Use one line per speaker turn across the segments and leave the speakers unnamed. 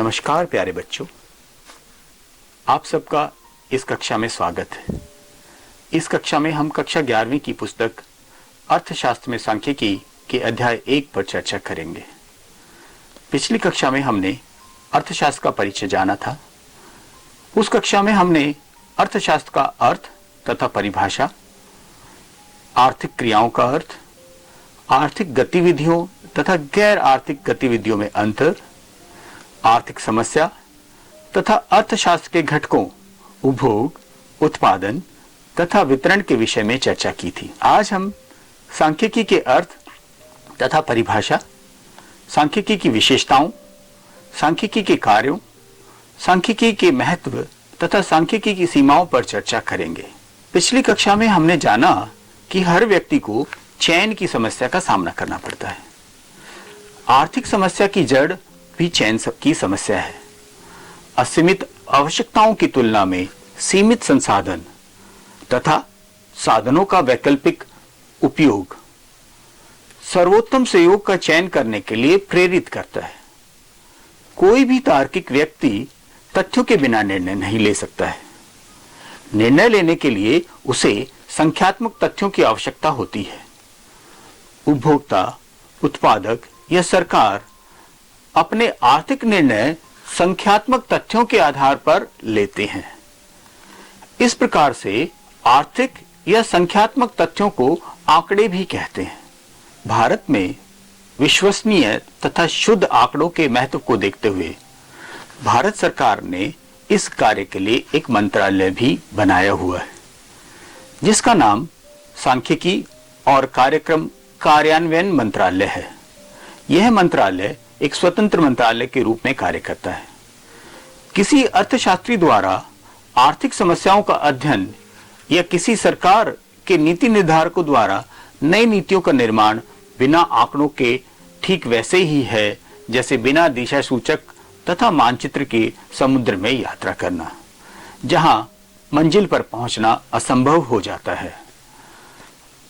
नमस्कार प्यारे बच्चों, आप सबका इस कक्षा में स्वागत है। इस कक्षा में हम कक्षा 11वीं की पुस्तक अर्थशास्त्र में सांख्यिकी के अध्याय 1 पर चर्चा करेंगे। पिछली कक्षा में हमने अर्थशास्त्र का परिचय जाना था। उस कक्षा में हमने अर्थशास्त्र का अर्थ तथा परिभाषा, आर्थिक क्रियाओं का अर्थ, आर्थिक गतिविधियों तथा गैर आर्थिक गतिविधियों में अंतर, आर्थिक समस्या तथा अर्थशास्त्र के घटकों उपभोग, उत्पादन तथा वितरण के विषय में चर्चा की थी। आज हम सांख्यिकी के अर्थ तथा परिभाषा, सांख्यिकी की विशेषताओं, सांख्यिकी के कार्यों, सांख्यिकी के महत्व तथा सांख्यिकी की सीमाओं पर चर्चा करेंगे। पिछली कक्षा में हमने जाना कि हर व्यक्ति को चयन की समस्या का सामना करना पड़ता है। आर्थिक समस्या की जड़ भी चयन की समस्या है। असीमित आवश्यकताओं की तुलना में सीमित संसाधन तथा साधनों का वैकल्पिक उपयोग सर्वोत्तम संयोग का चयन करने के लिए प्रेरित करता है। कोई भी तार्किक व्यक्ति तथ्यों के बिना निर्णय नहीं ले सकता है। निर्णय लेने के लिए उसे संख्यात्मक तथ्यों की आवश्यकता होती है। उपभोक्ता, उत्पादक या सरकार अपने आर्थिक निर्णय संख्यात्मक तथ्यों के आधार पर लेते हैं। इस प्रकार से आर्थिक या संख्यात्मक तथ्यों को आंकड़े भी कहते हैं। भारत में विश्वसनीय तथा शुद्ध आंकड़ों के महत्व को देखते हुए भारत सरकार ने इस कार्य के लिए एक मंत्रालय भी बनाया हुआ है, जिसका नाम सांख्यिकी और कार्यक्रम कार्यान्वयन मंत्रालय है। यह मंत्रालय एक स्वतंत्र मंत्रालय के रूप में कार्य करता है। किसी अर्थशास्त्री द्वारा आर्थिक समस्याओं का अध्ययन या किसी सरकार के नीति निर्धारकों द्वारा नई नीतियों का निर्माण बिना आंकड़ों के ठीक वैसे ही है जैसे बिना दिशा सूचक तथा मानचित्र के समुद्र में यात्रा करना, जहां मंजिल पर पहुंचना असंभव हो जाता है।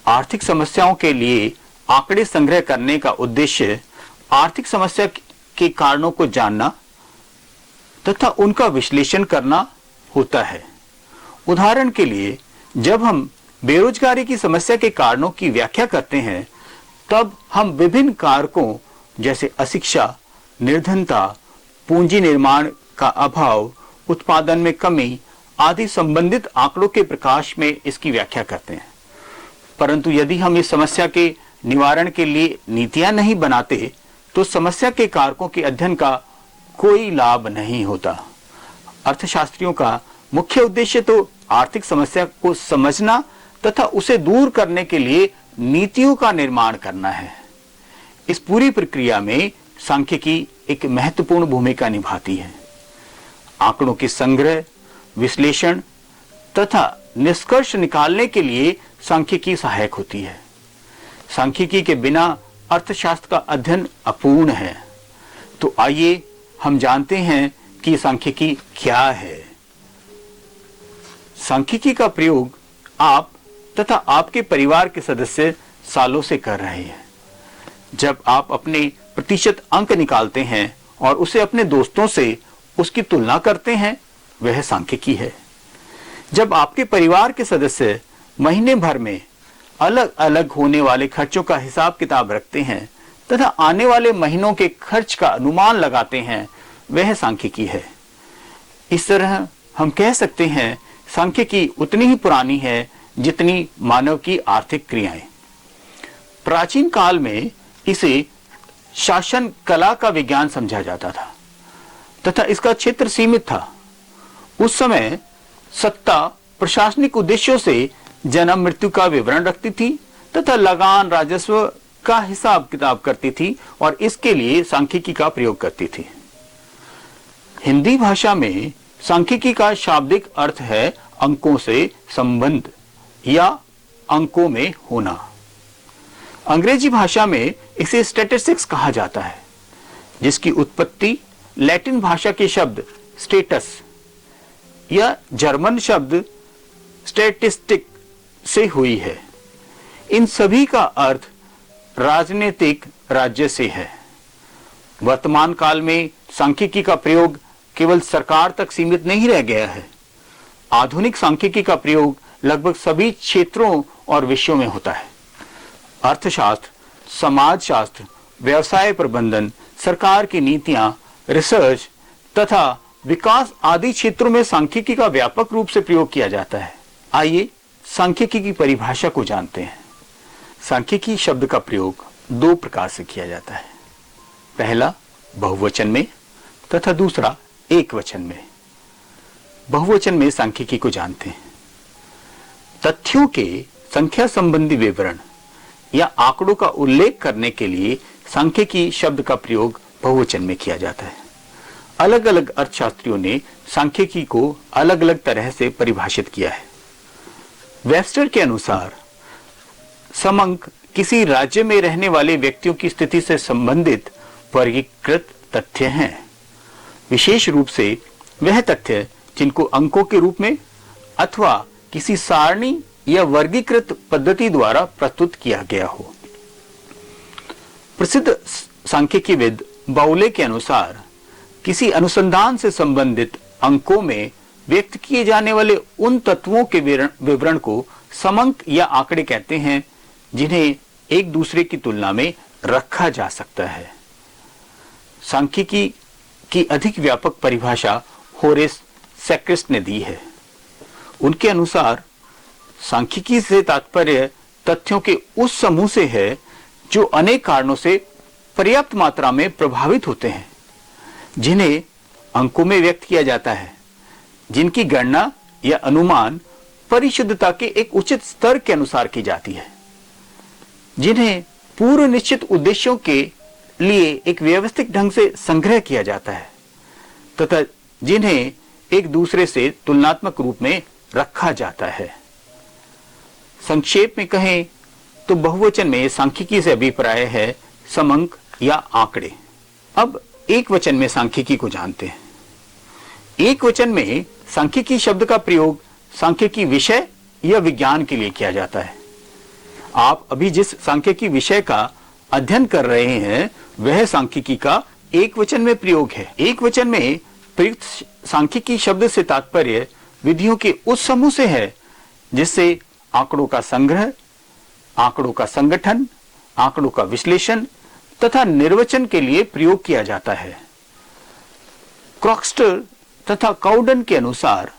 आर्थिक समस्याओं के लिए आंकड़े संग्रह करने का उद्देश्य आर्थिक समस्या के कारणों को जानना तथा उनका विश्लेषण करना होता है। उदाहरण के लिए, जब हम बेरोजगारी की समस्या के कारणों की व्याख्या करते हैं, तब हम विभिन्न कारकों जैसे अशिक्षा, निर्धनता, पूंजी निर्माण का अभाव, उत्पादन में कमी आदि संबंधित आंकड़ों के प्रकाश में इसकी व्याख्या करते हैं। परंतु यदि हम इस समस्या के निवारण के लिए नीतियां नहीं बनाते तो समस्या के कारकों के अध्ययन का कोई लाभ नहीं होता। अर्थशास्त्रियों का मुख्य उद्देश्य तो आर्थिक समस्या को समझना तथा उसे दूर करने के लिए नीतियों का निर्माण करना है। इस पूरी प्रक्रिया में सांख्यिकी एक महत्वपूर्ण भूमिका निभाती है। आंकड़ों के संग्रह, विश्लेषण तथा निष्कर्ष निकालने के लिए सांख्यिकी सहायक होती है। सांख्यिकी के बिना अर्थशास्त्र का अध्ययन अपूर्ण है। तो आइए हम जानते हैं कि सांख्यिकी क्या है। सांख्यिकी का प्रयोग आप तथा आपके परिवार के सदस्य सालों से कर रहे हैं। जब आप अपने प्रतिशत अंक निकालते हैं और उसे अपने दोस्तों से उसकी तुलना करते हैं, वह सांख्यिकी है। जब आपके परिवार के सदस्य महीने भर में अलग अलग होने वाले खर्चों का हिसाब किताब रखते हैं तथा आने वाले महीनों के खर्च का अनुमान लगाते हैं, वह सांख्यिकी है। इस तरह हम कह सकते हैं सांख्यिकी उतनी ही पुरानी है जितनी मानव की आर्थिक क्रियाएं। प्राचीन काल में इसे शासन कला का विज्ञान समझा जाता था तथा इसका क्षेत्र सीमित था। उस समय सत्ता प्रशासनिक उद्देश्यों से जन्म मृत्यु का विवरण रखती थी तथा लगान राजस्व का हिसाब किताब करती थी और इसके लिए सांख्यिकी का प्रयोग करती थी। हिंदी भाषा में सांख्यिकी का शाब्दिक अर्थ है अंकों से संबंध या अंकों में होना। अंग्रेजी भाषा में इसे स्टैटिस्टिक्स कहा जाता है, जिसकी उत्पत्ति लैटिन भाषा के शब्द स्टेटस या जर्मन शब्द स्टैटिस्टिक से हुई है। इन सभी का अर्थ राजनीतिक राज्य से है। वर्तमान काल में सांख्यिकी का प्रयोग केवल सरकार तक सीमित नहीं रह गया है। आधुनिक सांख्यिकी का प्रयोग लगभग सभी क्षेत्रों और विषयों में होता है। अर्थशास्त्र, समाजशास्त्र, व्यवसाय प्रबंधन, सरकार की नीतियां, रिसर्च तथा विकास आदि क्षेत्रों में सांख्यिकी का व्यापक रूप से प्रयोग किया जाता है। आइए सांख्यिकी की परिभाषा को जानते हैं। सांख्यिकी शब्द का प्रयोग दो प्रकार से किया जाता है। पहला बहुवचन में तथा दूसरा एक वचन में। बहुवचन में सांख्यिकी को जानते हैं। तथ्यों के संख्या संबंधी विवरण या आंकड़ों का उल्लेख करने के लिए सांख्यिकी शब्द का प्रयोग बहुवचन में किया जाता है। अलग अलग अर्थशास्त्रियों ने सांख्यिकी को अलग अलग तरह से परिभाषित किया है। वेबस्टर के अनुसार समंक किसी राज्य में रहने वाले व्यक्तियों की स्थिति से संबंधित वर्गीकृत तथ्य हैं, विशेष रूप से वह तथ्य जिनको अंकों के रूप में अथवा किसी सारणी या वर्गीकृत पद्धति द्वारा प्रस्तुत किया गया हो। प्रसिद्ध सांख्यिकीविद बाउले के अनुसार किसी अनुसंधान से संबंधित अंकों में व्यक्त किए जाने वाले उन तत्वों के विवरण को समंक या आंकड़े कहते हैं जिन्हें एक दूसरे की तुलना में रखा जा सकता है। सांख्यिकी की अधिक व्यापक परिभाषा होरेस सेक्रिस्ट ने दी है। उनके अनुसार सांख्यिकी से तात्पर्य तथ्यों के उस समूह से है जो अनेक कारणों से पर्याप्त मात्रा में प्रभावित होते हैं, जिन्हें अंकों में व्यक्त किया जाता है, जिनकी गणना या अनुमान परिशुद्धता के एक उचित स्तर के अनुसार की जाती है, जिन्हें पूर्व निश्चित उद्देश्यों के लिए एक व्यवस्थित ढंग से संग्रह किया जाता है तथा जिन्हें एक दूसरे से तुलनात्मक रूप में रखा जाता है। संक्षेप में कहें तो बहुवचन में सांख्यिकी से अभिप्राय है समंक या आंकड़े। अब एक वचन में सांख्यिकी को जानते हैं। एक वचन में सांख्यिकी शब्द का प्रयोग सांख्यिकी विषय या विज्ञान के लिए किया जाता है। आप अभी जिस सांख्यिकी विषय का अध्ययन कर रहे हैं वह सांख्यिकी का एक वचन में प्रयोग है। एक वचन में प्रयुक्त सांख्यिकी शब्द से तात्पर्य विधियों के उस समूह से है जिससे आंकड़ों का संग्रह, आंकड़ों का संगठन, आंकड़ों का विश्लेषण तथा निर्वचन के लिए प्रयोग किया जाता है। क्रॉक्स्टर तथा काउडन के अनुसार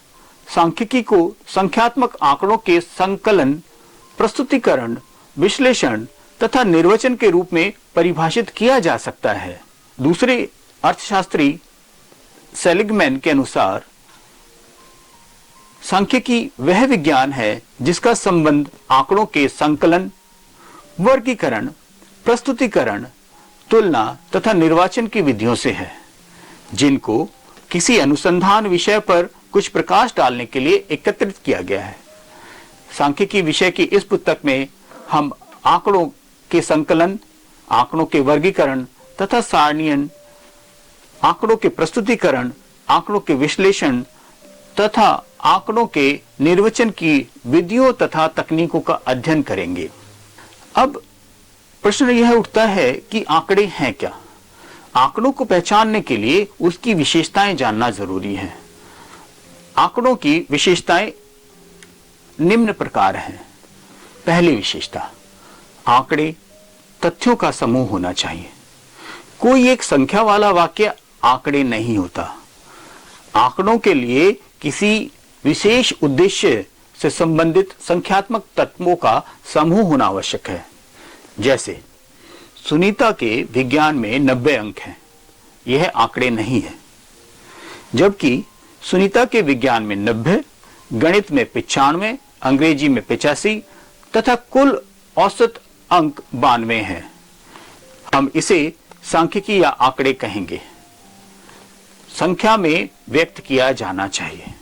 सांख्यिकी को संख्यात्मक आंकड़ों के संकलन, प्रस्तुतिकरण, विश्लेषण तथा निर्वचन के रूप में परिभाषित किया जा सकता है। दूसरे अर्थशास्त्री सेलिगमैन के अनुसार सांख्यिकी वह विज्ञान है जिसका संबंध आंकड़ों के संकलन, वर्गीकरण, प्रस्तुतिकरण, तुलना तथा निर्वाचन की विधियों से है, जिनको किसी अनुसंधान विषय पर कुछ प्रकाश डालने के लिए एकत्रित किया गया है। सांख्यिकी विषय की इस पुस्तक में हम आंकड़ों के संकलन, आंकड़ों के वर्गीकरण तथा सारणीयन, आंकड़ों के प्रस्तुतिकरण, आंकड़ों के विश्लेषण तथा आंकड़ों के निर्वचन की विधियों तथा तकनीकों का अध्ययन करेंगे। अब प्रश्न यह उठता है कि आंकड़े हैं क्या? आंकड़ों को पहचानने के लिए उसकी विशेषताएं जानना जरूरी है। आंकड़ों की विशेषताएं निम्न प्रकार हैं। पहली विशेषता, आंकड़े तथ्यों का समूह होना चाहिए। कोई एक संख्या वाला वाक्य आंकड़े नहीं होता। आंकड़ों के लिए किसी विशेष उद्देश्य से संबंधित संख्यात्मक तत्वों का समूह होना आवश्यक है। जैसे सुनीता के विज्ञान में 90 अंक हैं, यह आंकड़े नहीं है। जबकि सुनीता के विज्ञान में 90, गणित में 95, अंग्रेजी में 85 तथा कुल औसत अंक 92 हैं। हम इसे सांख्यिकी या आंकड़े कहेंगे। संख्या में व्यक्त किया जाना चाहिए।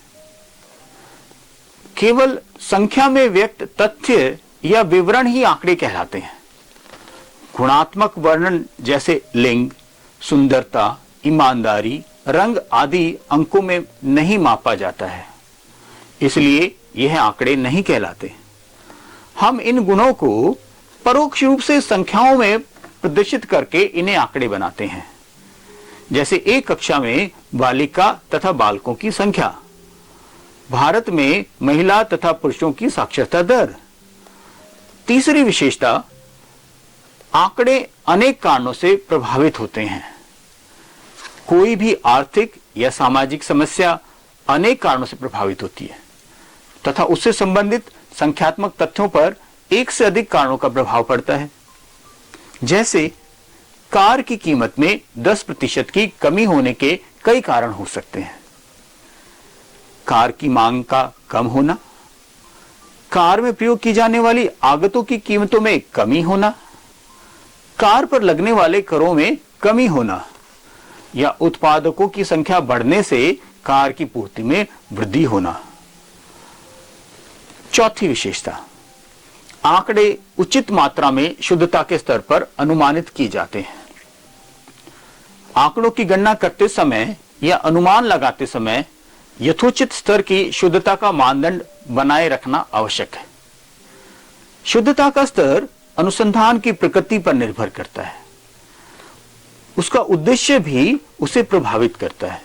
केवल संख्या में व्यक्त तथ्य या विवरण ही आंकड़े कहलाते हैं। गुणात्मक वर्णन जैसे लिंग, सुंदरता, ईमानदारी, रंग आदि अंकों में नहीं मापा जाता है, इसलिए यह आंकड़े नहीं कहलाते। हम इन गुणों को परोक्ष रूप से संख्याओं में प्रदर्शित करके इन्हें आंकड़े बनाते हैं। जैसे एक कक्षा में बालिका तथा बालकों की संख्या, भारत में महिला तथा पुरुषों की साक्षरता दर। तीसरी विशेषता, आंकड़े अनेक कारणों से प्रभावित होते हैं। कोई भी आर्थिक या सामाजिक समस्या अनेक कारणों से प्रभावित होती है तथा उससे संबंधित संख्यात्मक तथ्यों पर एक से अधिक कारणों का प्रभाव पड़ता है। जैसे कार की कीमत में 10% की कमी होने के कई कारण हो सकते हैं। कार की मांग का कम होना, कार में प्रयोग की जाने वाली आगतों की कीमतों में कमी होना, कार पर लगने वाले करों में कमी होना या उत्पादकों की संख्या बढ़ने से कार की पूर्ति में वृद्धि होना। चौथी विशेषता, आंकड़े उचित मात्रा में शुद्धता के स्तर पर अनुमानित किए जाते हैं। आंकड़ों की गणना करते समय या अनुमान लगाते समय यथोचित स्तर की शुद्धता का मानदंड बनाए रखना आवश्यक है। शुद्धता का स्तर अनुसंधान की प्रकृति पर निर्भर करता है। उसका उद्देश्य भी उसे प्रभावित करता है।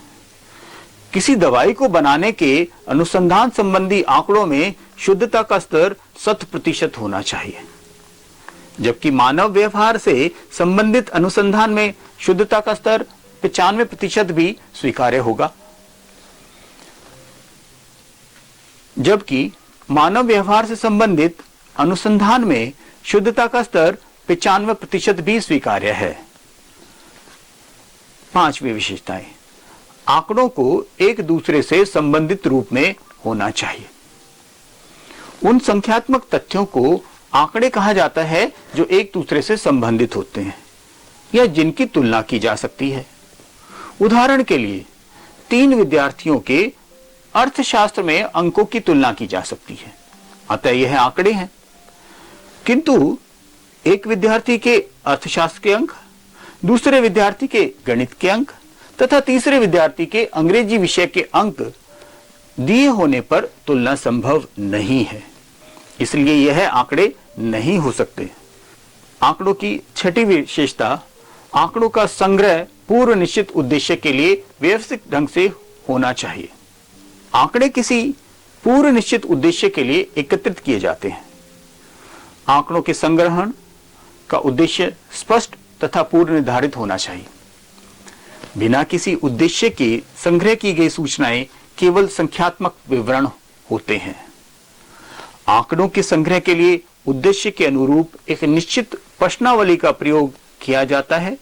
किसी दवाई को बनाने के अनुसंधान संबंधी आंकड़ों में शुद्धता का स्तर 100% होना चाहिए, जबकि मानव व्यवहार से संबंधित अनुसंधान में शुद्धता का स्तर 95% भी स्वीकार्य होगा। जबकि मानव व्यवहार से संबंधित अनुसंधान में शुद्धता का स्तर 95% भी स्वीकार्य है। पांचवी विशेषताएं, आंकड़ों को एक दूसरे से संबंधित रूप में होना चाहिए। उन संख्यात्मक तथ्यों को आंकड़े कहा जाता है जो एक दूसरे से संबंधित होते हैं या जिनकी तुलना की जा सकती है। उदाहरण के लिए 3 विद्यार्थियों के अर्थशास्त्र में अंकों की तुलना की जा सकती है, अतः यह आंकड़े हैं। किंतु एक विद्यार्थी के अर्थशास्त्र के अंक, दूसरे विद्यार्थी के गणित के अंक तथा तीसरे विद्यार्थी के अंग्रेजी विषय के अंक दिए होने पर तुलना संभव नहीं है, इसलिए यह आंकड़े नहीं हो सकते। आंकड़ों की छठी विशेषता, आंकड़ों का संग्रह पूर्व निश्चित उद्देश्य के लिए व्यवस्थित ढंग से होना चाहिए। आंकड़े किसी पूर्व निश्चित उद्देश्य के लिए एकत्रित किए जाते हैं। आंकड़ों के संग्रहण का उद्देश्य स्पष्ट तथा पूर्व निर्धारित होना चाहिए। बिना किसी उद्देश्य के संग्रह की गई सूचनाएं केवल संख्यात्मक विवरण होते हैं। आंकड़ों के संग्रह के लिए उद्देश्य के अनुरूप एक निश्चित प्रश्नावली का प्रयोग किया जाता है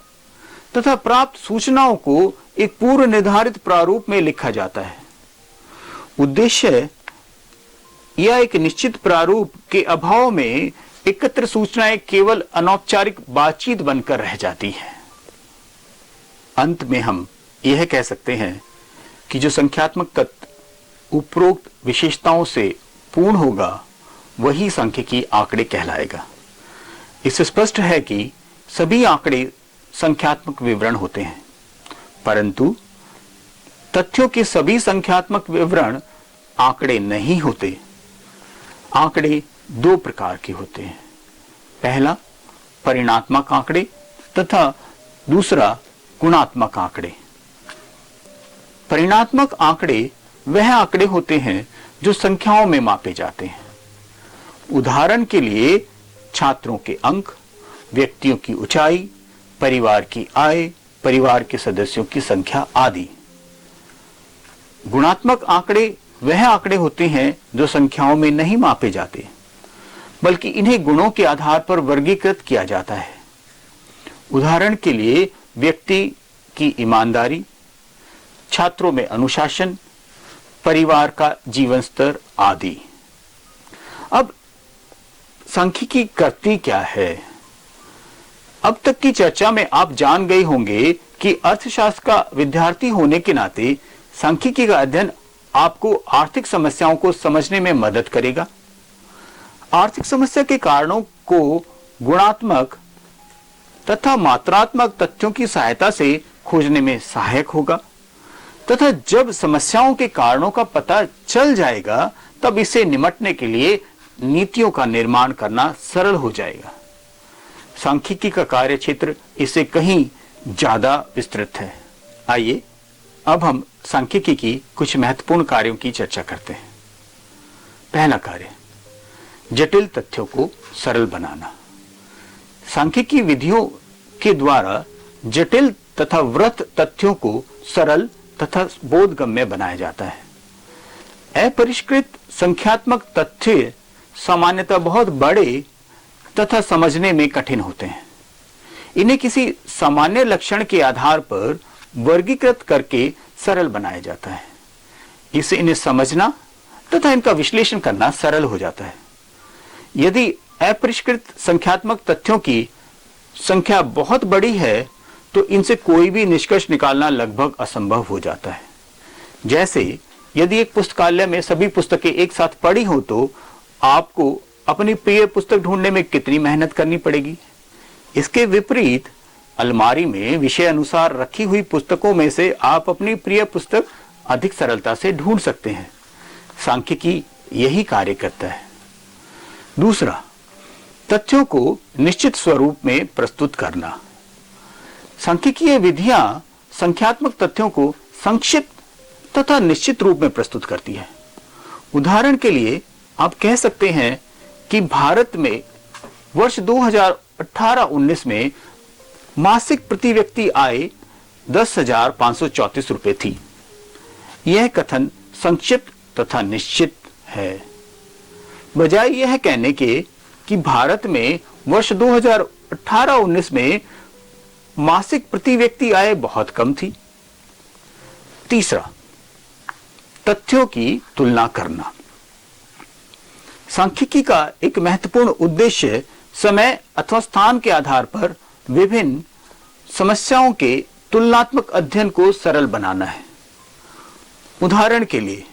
तथा प्राप्त सूचनाओं को एक पूर्व निर्धारित प्रारूप में लिखा जाता है। उद्देश्य या एक निश्चित प्रारूप के अभाव में एकत्र सूचनाएं केवल अनौपचारिक बातचीत बनकर रह जाती हैं। अंत में हम यह कह सकते हैं कि जो संख्यात्मक तत्व उपरोक्त विशेषताओं से पूर्ण होगा वही सांख्यिकी आंकड़े कहलाएगा। इससे स्पष्ट है कि सभी आंकड़े संख्यात्मक विवरण होते हैं, परंतु तथ्यों के सभी संख्यात्मक विवरण आंकड़े नहीं होते। आंकड़े 2 प्रकार के होते हैं, पहला परिमाणात्मक आंकड़े तथा दूसरा गुणात्मक आंकड़े। परिमाणात्मक आंकड़े वह आंकड़े होते हैं जो संख्याओं में मापे जाते हैं। उदाहरण के लिए छात्रों के अंक, व्यक्तियों की ऊंचाई, परिवार की आय, परिवार के सदस्यों की संख्या आदि। गुणात्मक आंकड़े वह आंकड़े होते हैं जो संख्याओं में नहीं मापे जाते, बल्कि इन्हें गुणों के आधार पर वर्गीकृत किया जाता है। उदाहरण के लिए व्यक्ति की ईमानदारी, छात्रों में अनुशासन, परिवार का जीवन स्तर आदि। अब सांख्यिकी करती क्या है? अब तक की चर्चा में आप जान गए होंगे कि अर्थशास्त्र का विद्यार्थी होने के नाते सांख्यिकी का अध्ययन आपको आर्थिक समस्याओं को समझने में मदद करेगा। आर्थिक समस्या के कारणों को गुणात्मक तथा मात्रात्मक तथ्यों की सहायता से खोजने में सहायक होगा तथा जब समस्याओं के कारणों का पता चल जाएगा तब इसे निपटने के लिए नीतियों का निर्माण करना सरल हो जाएगा। सांख्यिकी का कार्य क्षेत्र इससे कहीं ज्यादा विस्तृत है। आइए अब हम सांख्यिकी की कुछ महत्वपूर्ण कार्यों की चर्चा करते हैं। पहला कार्य, जटिल तथ्यों को सरल बनाना। सांख्यिकी विधियों के द्वारा जटिल तथा वृत्त तथ्यों को सरल तथा बोधगम्य बनाया जाता है। अपरिष्कृत संख्यात्मक तथ्य सामान्यतः बहुत बड़े तथा समझने में कठिन होते हैं। इन्हें किसी सामान्य लक्षण के आधार पर वर्गीकृत करके सरल बनाया जाता है। इससे इन्हें समझना तथा इनका विश्लेषण करना सरल हो जाता है। यदि अपरिष्कृत संख्यात्मक तथ्यों की संख्या बहुत बड़ी है तो इनसे कोई भी निष्कर्ष निकालना लगभग असंभव हो जाता है। जैसे यदि एक पुस्तकालय में सभी पुस्तकें एक साथ पड़ी हो तो आपको अपनी प्रिय पुस्तक ढूंढने में कितनी मेहनत करनी पड़ेगी। इसके विपरीत अलमारी में विषय अनुसार रखी हुई पुस्तकों में से आप अपनी प्रिय पुस्तक अधिक सरलता से ढूंढ सकते हैं। सांख्यिकी यही कार्य करता है। दूसरा, तथ्यों को निश्चित स्वरूप में प्रस्तुत करना। सांख्यिकीय विधियां संख्यात्मक तथ्यों को संक्षिप्त तथा निश्चित रूप में प्रस्तुत करती है। उदाहरण के लिए आप कह सकते हैं कि भारत में वर्ष 2018-19 में मासिक प्रति व्यक्ति आय 10,534 रुपए थी। यह कथन संक्षिप्त तथा निश्चित है। बजाय यह कहने के कि भारत में वर्ष 2018-19 में मासिक प्रति व्यक्ति आय बहुत कम थी। तीसरा, तथ्यों की तुलना करना। सांख्यिकी का एक महत्वपूर्ण उद्देश्य समय अथवा स्थान के आधार पर विभिन्न समस्याओं के तुलनात्मक अध्ययन को सरल बनाना है। उदाहरण के लिए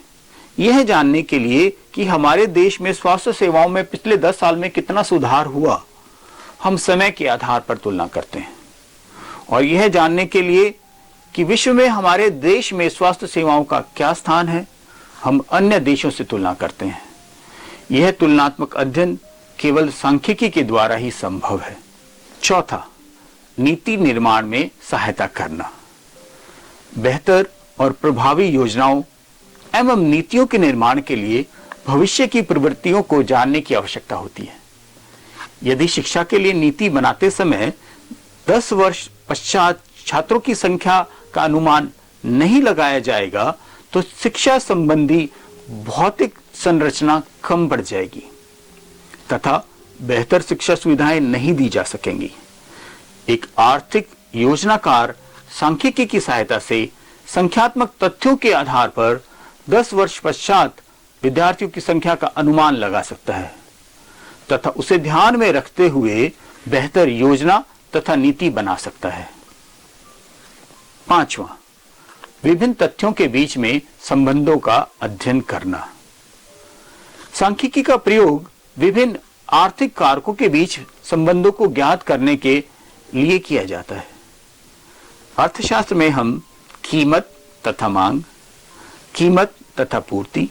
यह जानने के लिए कि हमारे देश में स्वास्थ्य सेवाओं में पिछले 10 साल में कितना सुधार हुआ, हम समय के आधार पर तुलना करते हैं। और यह जानने के लिए कि विश्व में हमारे देश में स्वास्थ्य सेवाओं का क्या स्थान है, हम अन्य देशों से तुलना करते हैं। यह तुलनात्मक अध्ययन केवल सांख्यिकी के द्वारा ही संभव है। चौथा, नीति निर्माण में सहायता करना। बेहतर और प्रभावी योजनाओं एवं नीतियों के निर्माण के लिए भविष्य की प्रवृत्तियों को जानने की आवश्यकता होती है। यदि शिक्षा के लिए नीति बनाते समय 10 वर्ष पश्चात छात्रों की संख्या का अनुमान नहीं लगाया जाएगा तो शिक्षा संबंधी भौतिक संरचना कम बढ़ जाएगी तथा बेहतर शिक्षा सुविधाएं नहीं दी जा सकेंगी। एक आर्थिक योजनाकार सांख्यिकी की सहायता से संख्यात्मक तथ्यों के आधार पर 10 वर्ष पश्चात विद्यार्थियों की संख्या का अनुमान लगा सकता है तथा उसे ध्यान में रखते हुए बेहतर योजना तथा नीति बना सकता है। पांचवा, विभिन्न तथ्यों के बीच में संबंधों का अध्ययन करना। सांख्यिकी का प्रयोग विभिन्न आर्थिक कारकों के बीच संबंधों को ज्ञात करने के लिए किया जाता है। अर्थशास्त्र में हम कीमत तथा मांग, कीमत तथा पूर्ति,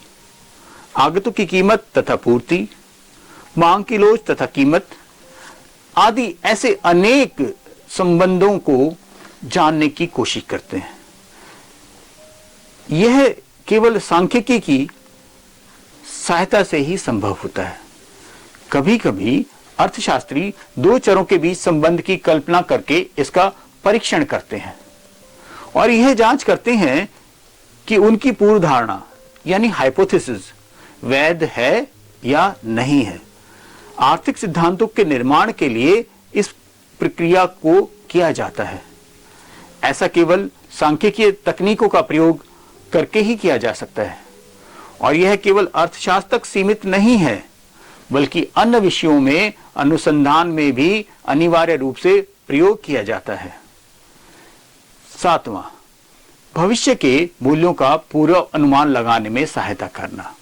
आगतों की कीमत तथा पूर्ति, मांग की लोच तथा कीमत आदि ऐसे अनेक संबंधों को जानने की कोशिश करते हैं। यह केवल सांख्यिकी की सहायता से ही संभव होता है। कभी कभी अर्थशास्त्री दो चरों के बीच संबंध की कल्पना करके इसका परीक्षण करते हैं और यह जांच करते हैं कि उनकी पूर्व धारणा यानी हाइपोथेसिस वैध है या नहीं है। आर्थिक सिद्धांतों के निर्माण के लिए इस प्रक्रिया को किया जाता है। ऐसा केवल सांख्यिकीय तकनीकों का प्रयोग करके ही किया जा सकता है और यह केवल अर्थशास्त्र तक सीमित नहीं है बल्कि अन्य विषयों में अनुसंधान में भी अनिवार्य रूप से प्रयोग किया जाता है। सातवां, भविष्य के मूल्यों का पूर्व अनुमान लगाने में सहायता करना।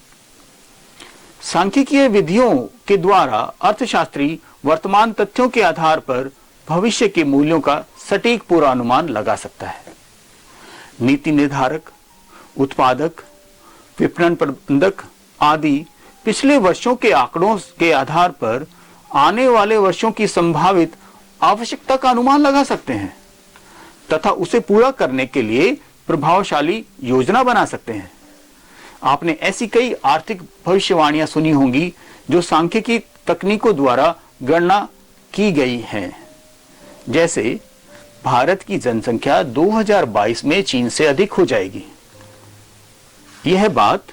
सांख्यिकीय विधियों के द्वारा अर्थशास्त्री वर्तमान तथ्यों के आधार पर भविष्य के मूल्यों का सटीक पूर्वानुमान लगा सकता है। नीति निर्धारक, उत्पादक, विपणन प्रबंधक आदि पिछले वर्षों के आंकड़ों के आधार पर आने वाले वर्षों की संभावित आवश्यकता का अनुमान लगा सकते हैं तथा उसे पूरा करने के लिए प्रभावशाली योजना बना सकते हैं। आपने ऐसी कई आर्थिक भविष्यवाणियां सुनी होंगी जो सांख्यिकी तकनीकों द्वारा गणना की गई हैं। जैसे भारत की जनसंख्या 2022 में चीन से अधिक हो जाएगी। यह बात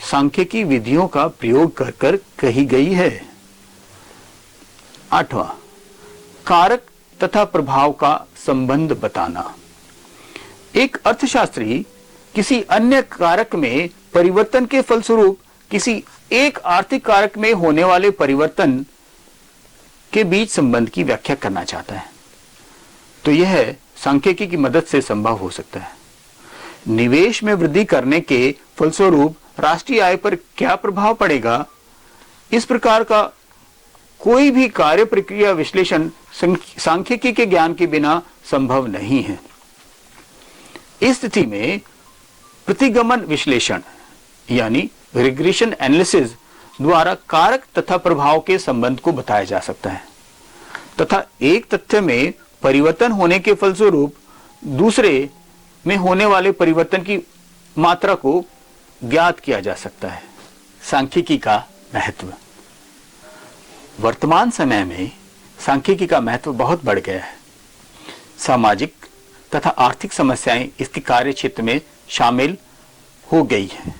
सांख्यिकी विधियों का प्रयोग कर कर कही गई है। 8वां, कारक तथा प्रभाव का संबंध बताना। एक अर्थशास्त्री किसी अन्य कारक में परिवर्तन के फलस्वरूप किसी एक आर्थिक कारक में होने वाले परिवर्तन के बीच संबंध की व्याख्या करना चाहता है, तो यह सांख्यिकी की मदद से संभव हो सकता है। निवेश में वृद्धि करने के फलस्वरूप राष्ट्रीय आय पर क्या प्रभाव पड़ेगा, इस प्रकार का कोई भी कार्य प्रक्रिया विश्लेषण सांख्यिकी के ज्ञान के बिना संभव नहीं है। इस स्थिति में प्रतिगमन विश्लेषण यानी रिग्रेशन एनालिसिस द्वारा कारक तथा प्रभाव के संबंध को बताया जा सकता है तथा एक तथ्य में परिवर्तन होने के फलस्वरूप दूसरे में होने वाले परिवर्तन की मात्रा को ज्ञात किया जा सकता है। सांख्यिकी का महत्व। वर्तमान समय में सांख्यिकी का महत्व बहुत बढ़ गया है। सामाजिक तथा आर्थिक समस्याएं इसके कार्य क्षेत्र में शामिल हो गई हैं।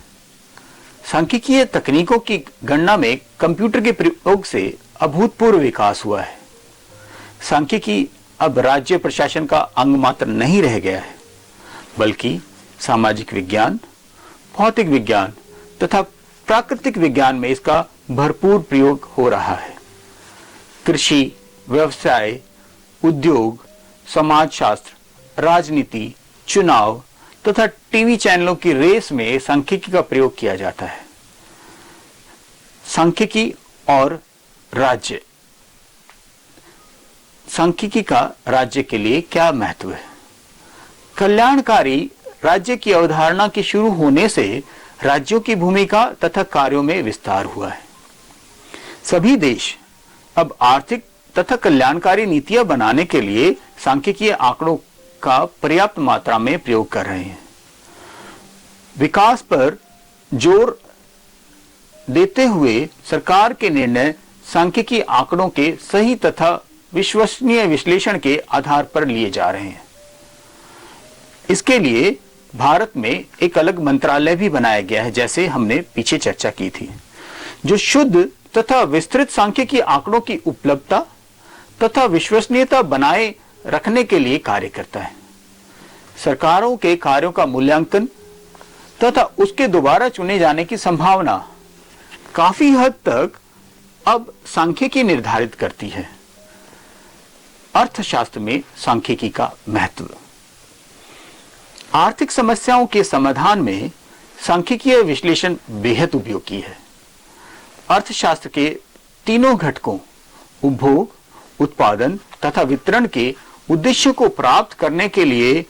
सांख्यिकीय तकनीकों की गणना में कंप्यूटर के प्रयोग से अभूतपूर्व विकास हुआ है। सांख्यिकी अब राज्य प्रशासन का अंग मात्र नहीं रह गया है, बल्कि सामाजिक विज्ञान, भौतिक विज्ञान तथा प्राकृतिक विज्ञान में इसका भरपूर प्रयोग हो रहा है। कृषि, व्यवसाय, उद्योग, समाजशास्त्र, राजनीति, चुनाव तथा टीवी चैनलों की रेस में सांख्यिकी का प्रयोग किया जाता है। सांख्यिकी और राज्य। सांख्यिकी का राज्य के लिए क्या महत्व है? कल्याणकारी राज्य की अवधारणा के शुरू होने से राज्यों की भूमिका तथा कार्यों में विस्तार हुआ है। सभी देश अब आर्थिक तथा कल्याणकारी नीतियां बनाने के लिए सांख्यिकीय आंकड़ों का पर्याप्त मात्रा में प्रयोग कर रहे हैं। विकास पर जोर देते हुए सरकार के निर्णय सांख्यिकीय आंकड़ों के सही तथा विश्वसनीय विश्लेषण के आधार पर लिए जा रहे हैं। इसके लिए भारत में एक अलग मंत्रालय भी बनाया गया है, जैसे हमने पीछे चर्चा की थी, जो शुद्ध तथा विस्तृत सांख्यिकीय आंकड़ों की उपलब्धता तथा विश्वसनीयता बनाए रखने के लिए कार्य करता है। सरकारों के कार्यों का मूल्यांकन तथा उसके दोबारा चुने जाने की संभावना काफी हद तक अब सांख्यिकी निर्धारित करती है। अर्थशास्त्र में सांख्यिकी का महत्व। आर्थिक समस्याओं के समाधान में सांख्यिकीय विश्लेषण बेहद उपयोगी है। अर्थशास्त्र के तीनों घटकों उपभोग, उत्पादन तथा वितरण के उद्देश्यों को प्राप्त करने के लिए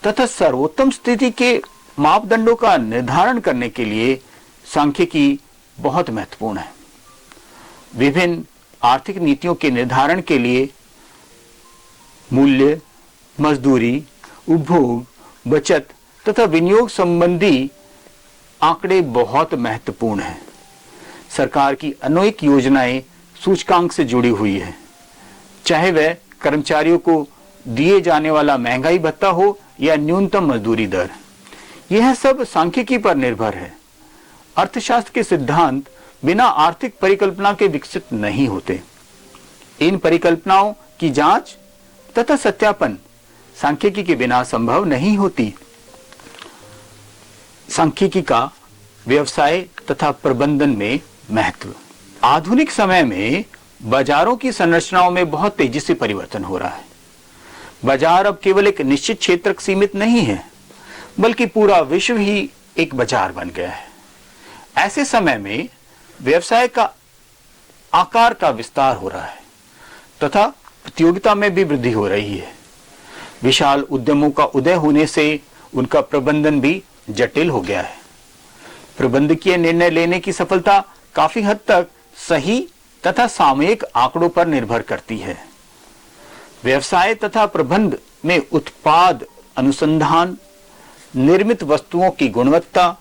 तथा सर्वोत्तम स्थिति के मापदंडों का निर्धारण करने के लिए सांख्यिकी बहुत महत्वपूर्ण है। विभिन्न आर्थिक नीतियों के निर्धारण के लिए मूल्य, मजदूरी, उपभोग, बचत तथा विनियोग संबंधी आंकड़े बहुत महत्वपूर्ण हैं। सरकार की अनेक योजनाएं सूचकांक से जुड़ी हुई है, चाहे वह कर्मचारियों को दिए जाने वाला महंगाई भत्ता हो या न्यूनतम मजदूरी दर। यह सब सांख्यिकी पर निर्भर है। अर्थशास्त्र के सिद्धांत बिना आर्थिक परिकल्पना के विकसित नहीं होते। इन परिकल्पनाओं की जांच तथा सत्यापन सांख्यिकी के बिना संभव नहीं होती। सांख्यिकी का व्यवसाय तथा प्रबंधन में महत्व। आधुनिक समय में बाजारों की संरचनाओं में बहुत तेजी से परिवर्तन हो रहा है। बाजार अब केवल एक निश्चित क्षेत्र तक सीमित नहीं है, बल्कि पूरा विश्व ही एक बाजार बन गया है। ऐसे समय में व्यवसाय का आकार का विस्तार हो रहा है तथा प्रतियोगिता में भी वृद्धि हो रही है। विशाल उद्यमों का उदय होने से उनका प्रबंधन भी जटिल हो गया है। प्रबंधकीय निर्णय लेने की सफलता काफी हद तक सही तथा सामयिक आंकड़ों पर निर्भर करती है। व्यवसाय तथा प्रबंध में उत्पाद अनुसंधान, निर्मित वस्तुओं की गुणवत्ता,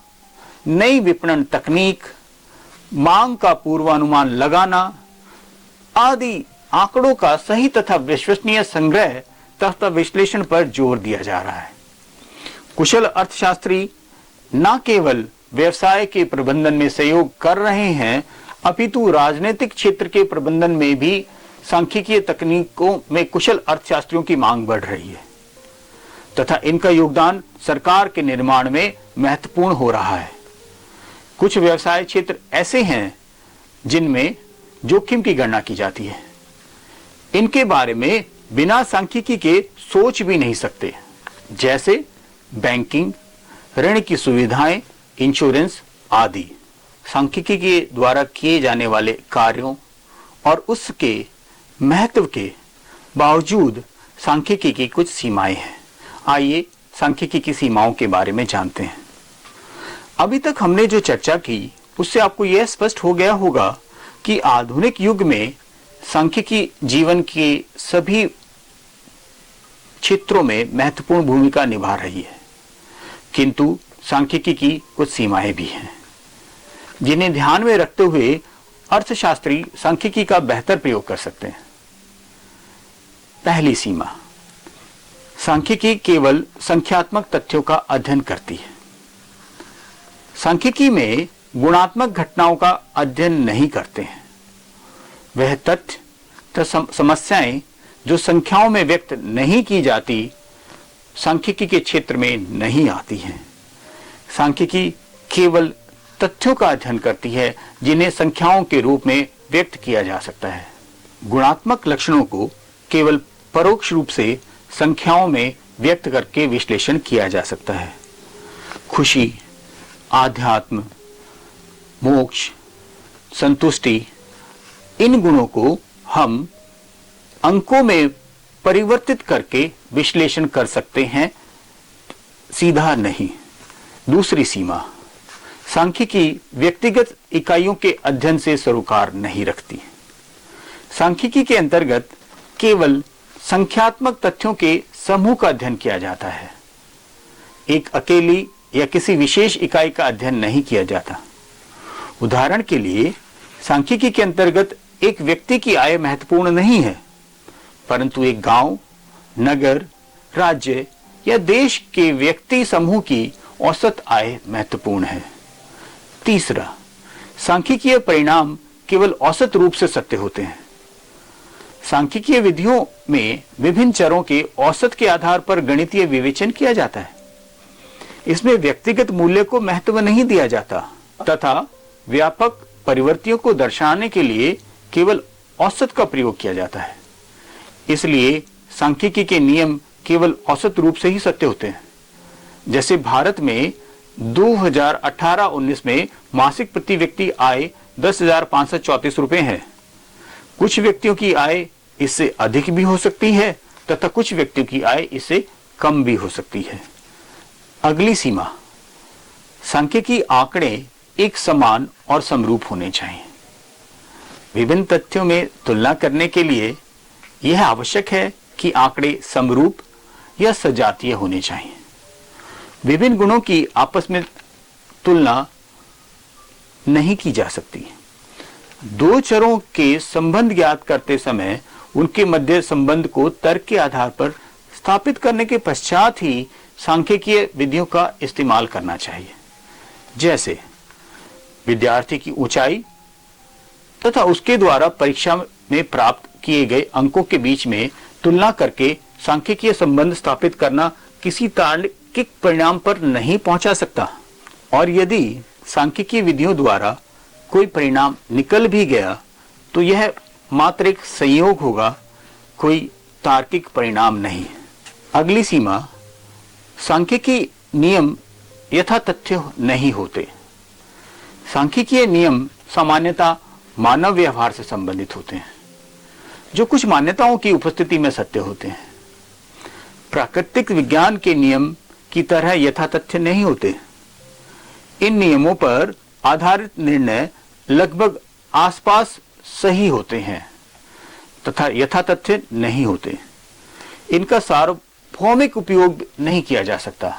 नई विपणन तकनीक, मांग का पूर्वानुमान लगाना आदि आंकड़ों का सही तथा विश्वसनीय संग्रह तथा विश्लेषण पर जोर दिया जा रहा है। कुशल अर्थशास्त्री न केवल व्यवसाय के प्रबंधन में सहयोग कर रहे हैं, अपितु राजनीतिक क्षेत्र के प्रबंधन में भी सांख्यिकीय तकनीकों में कुशल अर्थशास्त्रियों की मांग बढ़ रही है तथा इनका योगदान सरकार के निर्माण में महत्वपूर्ण हो रहा है। कुछ व्यवसाय क्षेत्र ऐसे हैं जिनमें जोखिम की गणना की जाती है, इनके बारे में बिना सांख्यिकी के सोच भी नहीं सकते, जैसे बैंकिंग, ऋण की सुविधाएं, इंश्योरेंस आदि। सांख्यिकी के द्वारा किए जाने वाले कार्यों और उसके महत्व के बावजूद सांख्यिकी की कुछ सीमाएं हैं। आइए सांख्यिकी की सीमाओं के बारे में जानते हैं। अभी तक हमने जो चर्चा की उससे आपको यह स्पष्ट हो गया होगा कि आधुनिक युग में सांख्यिकी जीवन के सभी क्षेत्रों में महत्वपूर्ण भूमिका निभा रही है, किंतु सांख्यिकी की कुछ सीमाएं भी हैं जिन्हें ध्यान में रखते हुए अर्थशास्त्री सांख्यिकी का बेहतर प्रयोग कर सकते हैं। पहली सीमा, सांख्यिकी केवल संख्यात्मक तथ्यों का अध्ययन करती है। सांख्यिकी में गुणात्मक घटनाओं का अध्ययन नहीं करते हैं। वह तथ्य तथा समस्याएं जो संख्याओं में व्यक्त नहीं की जाती, सांख्यिकी के क्षेत्र में नहीं आती हैं। सांख्यिकी केवल तथ्यों का अध्ययन करती है जिन्हें संख्याओं के रूप में व्यक्त किया जा सकता है। गुणात्मक लक्षणों को केवल परोक्ष रूप से संख्याओं में व्यक्त करके विश्लेषण किया जा सकता है। खुशी, आध्यात्म, मोक्ष, संतुष्टि, इन गुणों को हम अंकों में परिवर्तित करके विश्लेषण कर सकते हैं, सीधा नहीं। दूसरी सीमा, सांख्यिकी व्यक्तिगत इकाइयों के अध्ययन से सरोकार नहीं रखती। सांख्यिकी के अंतर्गत केवल संख्यात्मक तथ्यों के समूह का अध्ययन किया जाता है, एक अकेली या किसी विशेष इकाई का अध्ययन नहीं किया जाता। उदाहरण के लिए, सांख्यिकी के अंतर्गत एक व्यक्ति की आय महत्वपूर्ण नहीं है, परंतु एक गांव, नगर, राज्य या देश के व्यक्ति समूह की औसत आय महत्वपूर्ण है। तीसरा, सांख्यिकीय परिणाम केवल औसत रूप से सत्य होते हैं। सांख्यिकीय विधियों में विभिन्न चरों के औसत के आधार पर गणितीय विवेचन किया जाता है। इसमें व्यक्तिगत मूल्य को महत्व नहीं दिया जाता तथा व्यापक परिवर्तियों को दर्शाने के लिए केवल औसत का प्रयोग किया जाता है। इसलिए सांख्यिकी के नियम केवल औसत रूप से ही सत्य होते हैं। जैसे भारत में 2018-19 में मासिक प्रति व्यक्ति आय 10,534 रुपए है। कुछ व्यक्तियों की आय इससे अधिक भी हो सकती है तथा कुछ व्यक्तियों की आय इससे कम भी हो सकती है। अगली सीमा, सांख्यिकी आंकड़े एक समान और समरूप होने चाहिए। विभिन्न तथ्यों में तुलना करने के लिए यह आवश्यक है कि आंकड़े समरूप या सजातीय होने चाहिए। विभिन्न गुणों की आपस में तुलना नहीं की जा सकती। दो चरों के संबंध ज्ञात करते समय उनके मध्य संबंध को तर्क के आधार पर स्थापित करने के पश्चात ही सांख्यिकीय विधियों का इस्तेमाल करना चाहिए। जैसे विद्यार्थी की ऊंचाई तथा उसके द्वारा परीक्षा में प्राप्त किए गए अंकों के बीच में तुलना करके सांख्यिकीय संबंध स्थापित करना किसी तार्किक परिणाम पर नहीं पहुंचा सकता, और यदि सांख्यिकीय विधियों द्वारा कोई परिणाम निकल भी गया तो यह मात्र एक संयोग होगा, कोई तार्किक परिणाम नहीं। अगली सीमा, सांख्यिकी नियम यथातथ्य नहीं होते। सांख्यिकीय नियम सामान्यतः मानव व्यवहार से संबंधित होते हैं, जो कुछ मान्यताओं की उपस्थिति में सत्य होते हैं। प्राकृतिक विज्ञान के नियम की तरह यथातथ्य नहीं होते। इन नियमों पर आधारित निर्णय लगभग आसपास सही होते हैं तथा यथातथ्य नहीं होते। इनका भौमिक उपयोग नहीं किया जा सकता।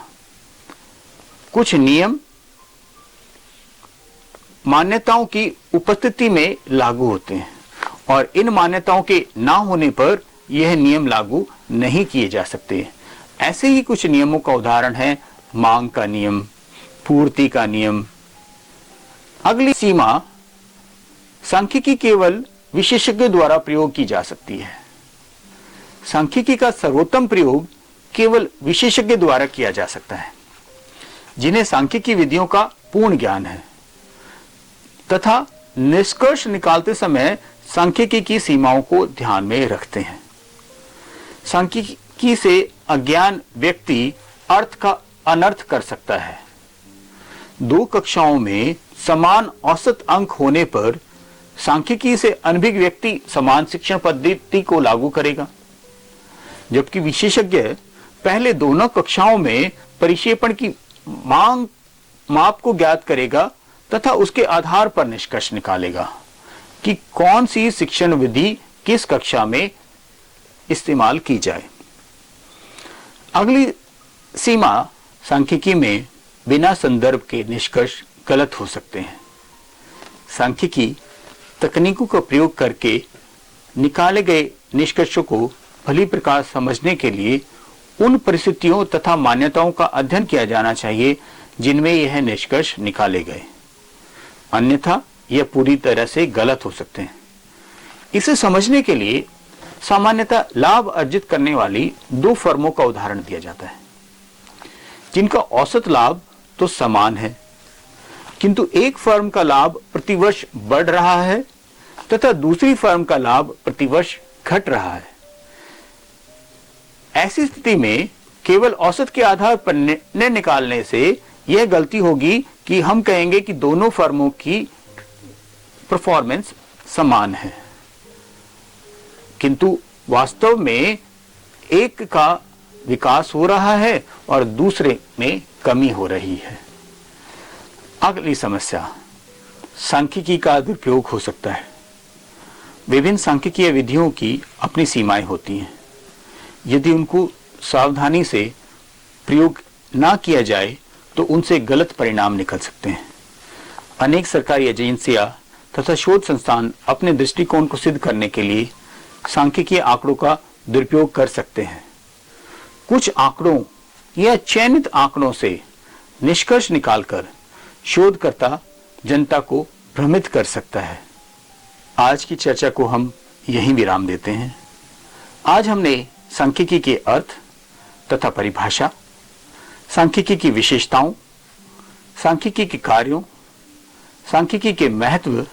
कुछ नियम मान्यताओं की उपस्थिति में लागू होते हैं और इन मान्यताओं के ना होने पर यह नियम लागू नहीं किए जा सकते। ऐसे ही कुछ नियमों का उदाहरण है मांग का नियम, पूर्ति का नियम। अगली सीमा सांख्यिकी केवल विशेषज्ञ द्वारा प्रयोग की जा सकती है। सांख्यिकी का सर्वोत्तम प्रयोग केवल विशेषज्ञ द्वारा किया जा सकता है, जिन्हें सांख्यिकी विधियों का पूर्ण ज्ञान है तथा निष्कर्ष निकालते समय सांख्यिकी की सीमाओं को ध्यान में रखते हैं। सांख्यिकी से अज्ञान व्यक्ति अर्थ का अनर्थ कर सकता है। दो कक्षाओं में समान औसत अंक होने पर सांख्यिकी से अनभिज्ञ व्यक्ति समान शिक्षण पद्धति को लागू करेगा, जबकि विशेषज्ञ पहले दोनों कक्षाओं में परिक्षेपण की माप को ज्ञात करेगा तथा उसके आधार पर निष्कर्ष निकालेगा कि कौन सी शिक्षण विधि किस कक्षा में इस्तेमाल की जाए। अगली सीमा सांख्यिकी में बिना संदर्भ के निष्कर्ष गलत हो सकते हैं। सांख्यिकी तकनीकों का प्रयोग करके निकाले गए निष्कर्षों को भली प्रकार समझने के लिए उन परिस्थितियों तथा मान्यताओं का अध्ययन किया जाना चाहिए जिनमें यह निष्कर्ष निकाले गए, अन्यथा यह पूरी तरह से गलत हो सकते हैं। इसे समझने के लिए सामान्यतः लाभ अर्जित करने वाली दो फर्मों का उदाहरण दिया जाता है, जिनका औसत लाभ तो समान है, किंतु एक फर्म का लाभ प्रतिवर्ष बढ़ रहा है तथा दूसरी फर्म का लाभ प्रतिवर्ष घट रहा है। ऐसी स्थिति में केवल औसत के आधार पर निर्णय निकालने से यह गलती होगी कि हम कहेंगे कि दोनों फर्मों की परफॉर्मेंस समान है, किंतु वास्तव में एक का विकास हो रहा है और दूसरे में कमी हो रही है। अगली समस्या, सांख्यिकी का दुरुपयोग हो सकता है। विभिन्न सांख्यिकीय विधियों की अपनी सीमाएं होती हैं। यदि उनको सावधानी से प्रयोग ना किया जाए तो उनसे गलत परिणाम निकल सकते हैं। अनेक सरकारी एजेंसियां तथा शोध संस्थान अपने दृष्टिकोण को सिद्ध करने के लिए सांख्यिकीय आंकड़ों का दुरुपयोग कर सकते हैं। कुछ आंकड़ों या चयनित आंकड़ों से निष्कर्ष निकालकर शोधकर्ता जनता को भ्रमित कर सकता है। आज की चर्चा को हम यहीं विराम देते हैं। आज हमने सांख्यिकी के अर्थ तथा परिभाषा, सांख्यिकी की विशेषताओं, सांख्यिकी के कार्यों, सांख्यिकी के महत्व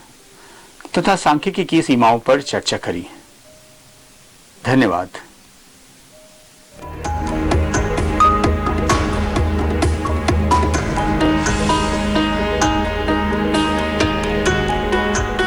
तथा सांख्यिकी की सीमाओं पर चर्चा करी। धन्यवाद।